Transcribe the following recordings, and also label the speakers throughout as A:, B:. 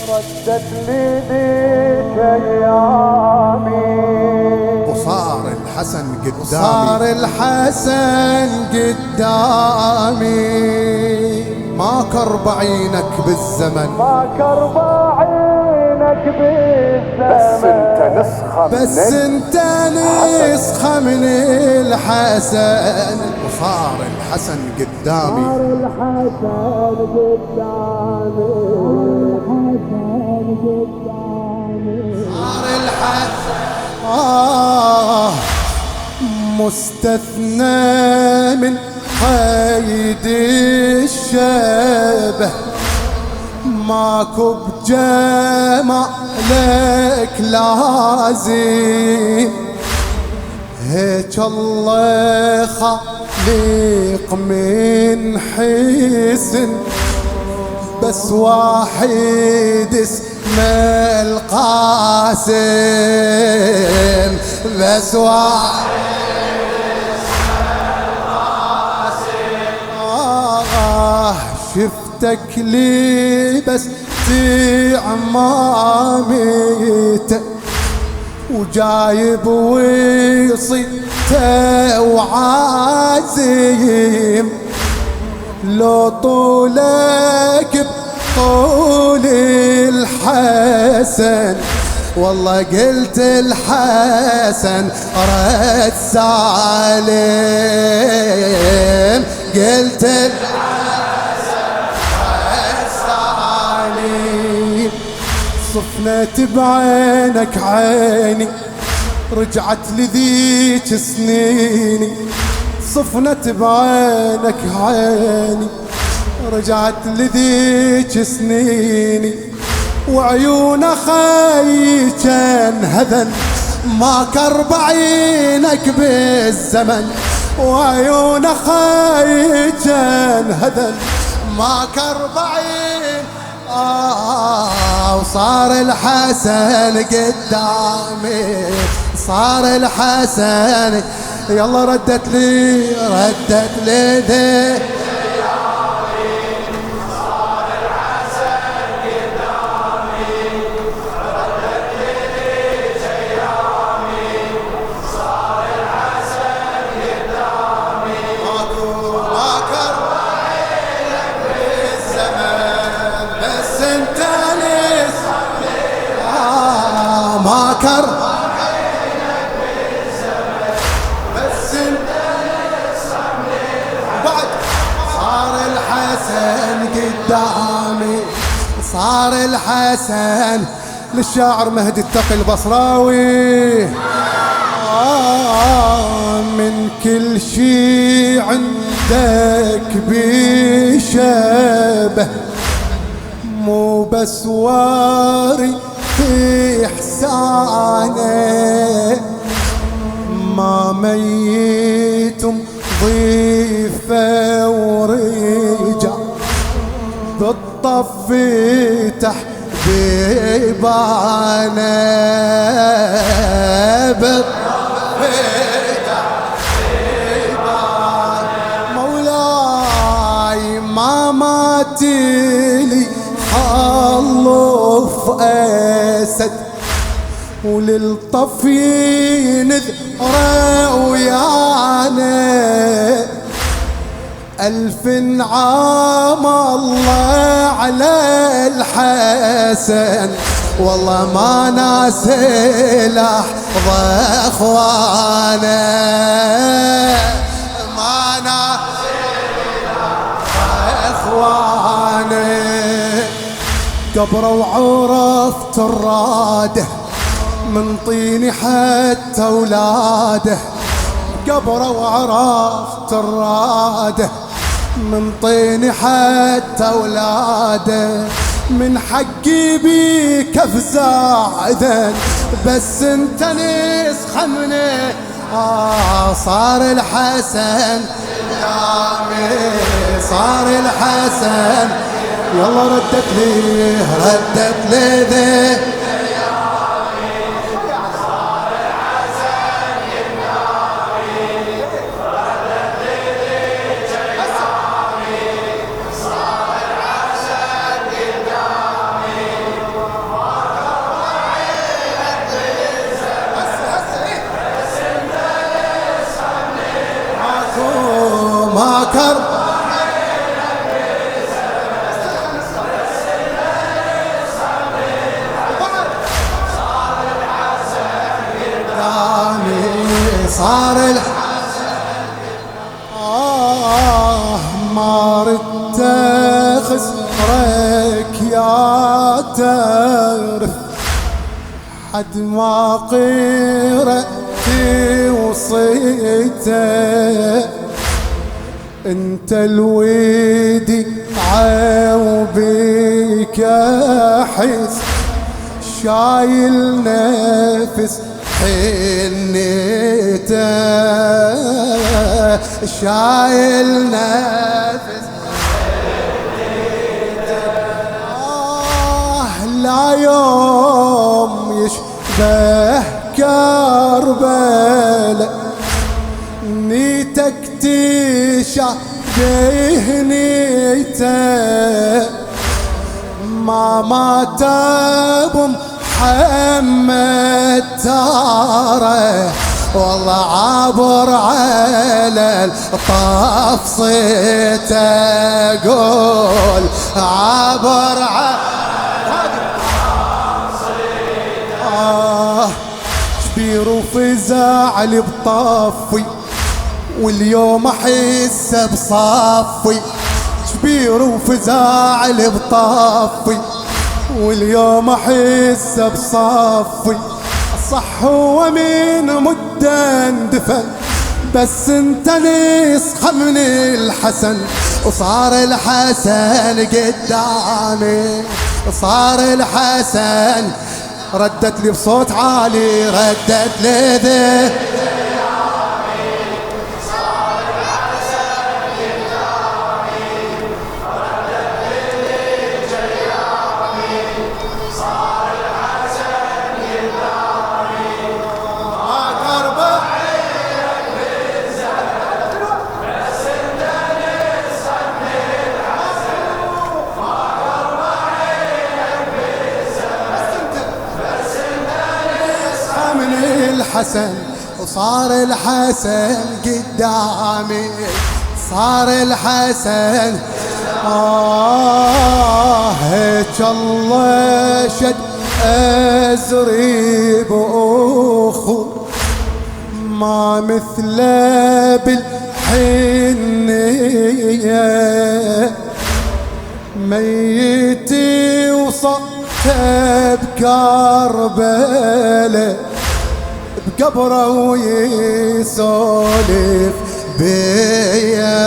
A: ردت لي ذيك ايامي
B: وصار الحسن قدامي،
A: صار الحسن قدامي.
B: ما كرب عينك بالزمن،
A: ما كرب عينك بالزمن،
B: بس انت نسخة
A: بس انت نسخة من الحسن.
B: وصار الحسن قدامي،
A: صار الحسن قدامي، صار الحسن مستثنى من قيد الشبه، ماكو بجمالك لازم، هيك الله خليق من حسن، بس واحد اسمه القاسم، بس واحد شفتك لي بس عمامته، وجايب وصيته وعازم، لو طولك بطول الحسن، والله قلت الحسن رد سالم، قلت صفنت بعينك عيني، رجعت لذيك سنيني، صفنت بعينك عيني، رجعت لذيك سنيني، وعيون خي كان هذن، ما كرب عينك بالزمن، وعيون خي كان هذن، ما كرب عين. وصار الحسن قدامي، صار الحسن، يلا ردت لي ذي. صار الحسن قدامي، ردت لي ايامي، صار الحسن قدامي، ما كرب عينك بالزمن، بس انت نسخة ما كرب عينك بالزمن، بس انت نسخة بعد. صار الحسن قدامي، صار الحسن للشاعر مهدي التقي البصراوي. من كل شي عندك بشبه، مو بس واري في إحسانه، ما ميتم ضيفه ورجع، بالطف تحبيبانه، بالطف تحبيبانه، مولاي ما ماتلي خلف أسد، وللطفي نذره ويانا، ألف عام الله على الحسن، والله ما ناسي لحظة اخوانا، ما ناسي لحظة اخوانا. قبره وعرفت الراده، من طيني حتى اولاده، قبره وعرفت الراده، من طيني حتى اولاده، من حقي بيك افزع اذن، بس انت نسخة منه. صار الحسن قدامي، صار الحسن، يلا ردت لي ذي. تعرف حد ما قرأتي وصيته، انت الويدي عوبيك احس، شايل نفس حنيته، شايل نفس حنيته. لا يوم يشبه كربلاء، نيتك تشبه نيته، ما مات ابو محمد تاره، والله عابر على الطاف صيته، قول عابر على الطاف صيته. كبير وفزع بطافي واليوم احس بصافي، كبير وفزع بطافي واليوم احس بصافي. صح هو من مدة اندفن، بس انت نسخة من الحسن، وصار الحسن قدامي، صار الحسن. ردت لي بصوت عالي، ردت لي ذي الحسن، وصار الحسن قدامي، صار الحسن. هيك الله شد أزري بأخو، ما مثله بالحنية، ميتي وصدته بكربلاء، بقبره ويسولف بيا،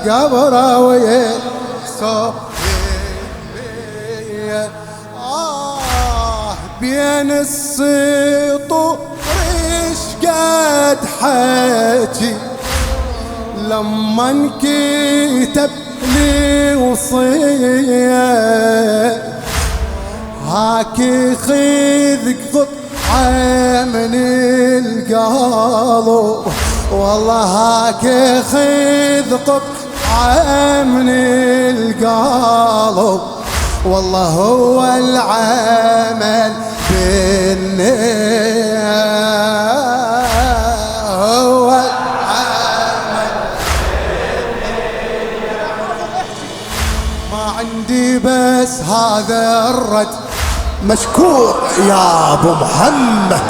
A: بقبره ويسولف بيا. بين السطور ايش قد حكي، لما انكتب لي وصيه، هاكي خذ قطعة من القلب، والله هاكي خذ قطعة من القلب، والله هو العمل بالنية، هو العمل بالنية. ما عندي بس هذا الرد، مشكور يا ابو محمد،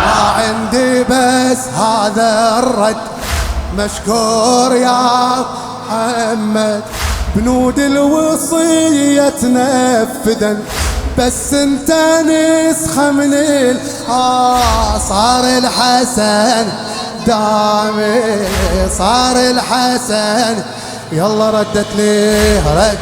A: ما عندي بس هذا الرد، مشكور يا محمد. بنود الوصية تنفذا، بس انت نسخة من صار الحسن دامي، صار الحسن. يلا ردت لي رد